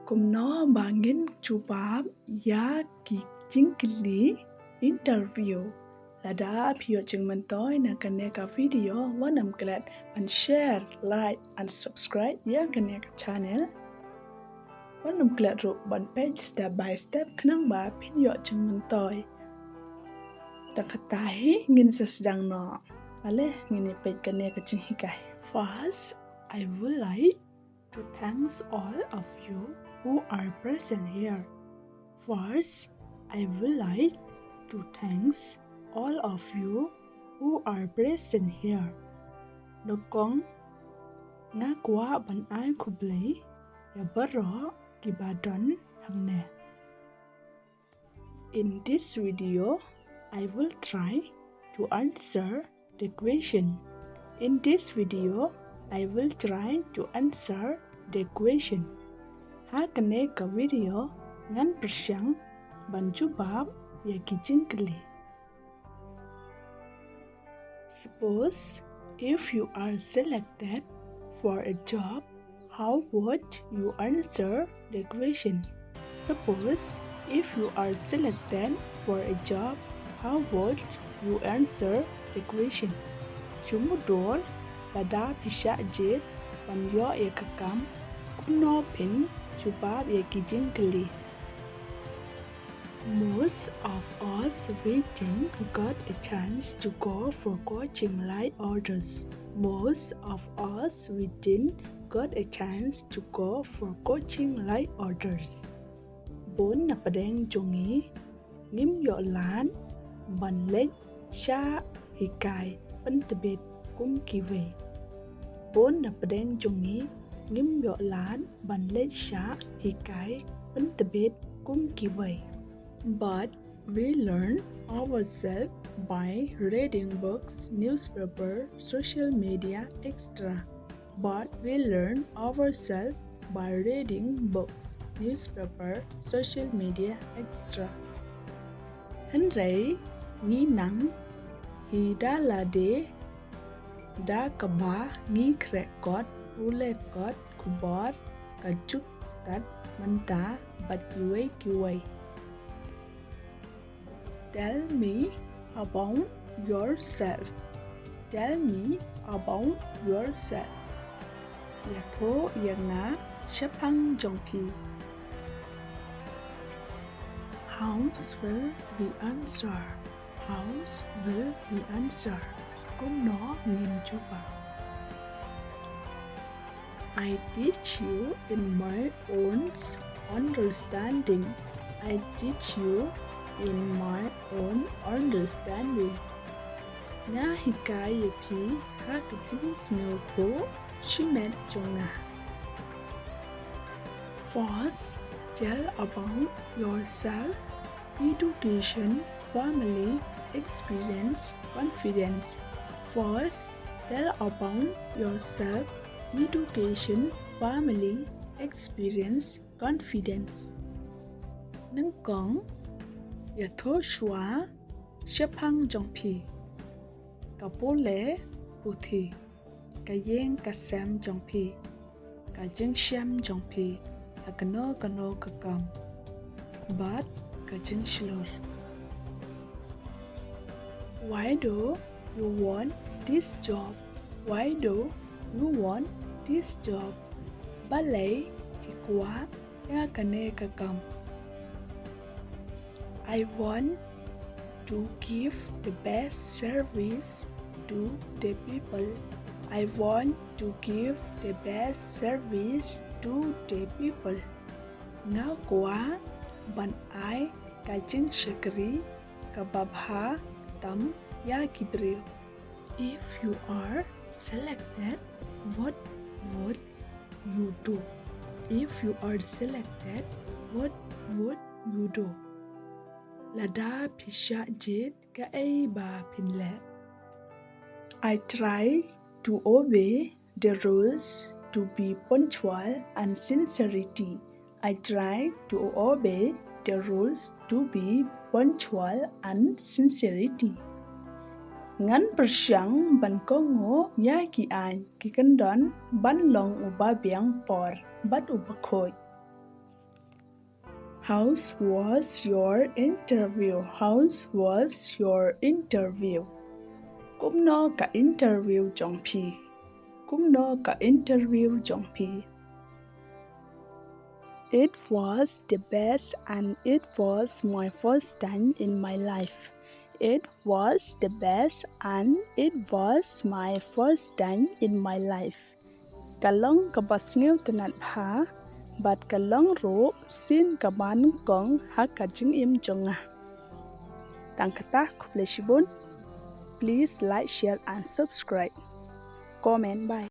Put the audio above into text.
Kumno bangin jubab iaki jingkylli interview. Lada apio chừng mình tối na kaneka video wanam glad and share, like and subscribe ya kaneka channel. Wanam glad ro ban page step by step knang ba video chừng mình tối. Takatahi ngin sa sedang no. Ale ngini page kaneka ching hikai. First, I would like to thank all of you who are present here. First, I would like to thank all of you who are present here. Dokong nga kwa ban ai kublai ya baro kibadon hangne. In this video, I will try to answer the question. In this video, I will try to answer the question. Ha kane ka video ngan persyang ban jubab ya jingkylli. Suppose if you are selected for a job, how would you answer the question? Suppose if you are selected for a job, how would you answer the question? Sumudol lada pisha jet ban yo ya kakam kumno pin jubab ya jingkylli. Most of us we didn't got a chance to go for coaching like others. Most of us we didn't got a chance to go for coaching like others. Bốn na padeng jongi ngim yo lan ban lech sha hikai pentabit kum kiwe. Bốn na padeng jongi ngim yo lan ban lech sha hikai pentabit kum kiwe. But we learn ourselves by reading books, newspaper, social media, etc. But we learn ourselves by reading books, newspaper, social media, etc. Hân rei nghi nắng hi da la de da kaba nghi kre kot ule kot kubor kachuk stat manta bat kiway. Tell me about yourself. Tell me about yourself. Yatho yana shapang jongpi. House will be answer. House will be answer. Kumno ngin juba. I teach you in my own understanding. I teach you in my own understanding. Nga hikaye pi hakating snow po shimet jonga. First, tell about yourself, education, family, experience, confidence. First, tell about yourself, education, family, experience, confidence. Nâng con ya tho shwa shapang jongpi ka pole puthi ka yeng ka sam jongpi ka jing sham jongpi ka kano ka kam bat ka jing shlor. Why do you want this job? Why do you want this job? Balay hikwa ya kane ka kam. I want to give the best service to the people. I want to give the best service to the people. Nga kwa ban ai ka jing shakri ka babha tam ya kibriyo. If you are selected, what would you do? If you are selected, what would you do? Lada pisha jet ka ay ba pinle. I try to obey the rules to be punctual and sincerity. I try to obey the rules to be punctual and sincerity. Ngan persyang ban kongo ya ki an ki kendon ban long uba biang por bat uba khoj. How was your interview? How was your interview? Kumno ka interview trong pi. Kumno ka interview trong pi. It was the best and it was my first time in my life. It was the best and it was my first time in my life. Kalong kabasngil tenat ha, bat kalong ro sin kaban kong ha kajing im jonga. Tangkata kupleshibun. Please like, share and subscribe. Comment bye.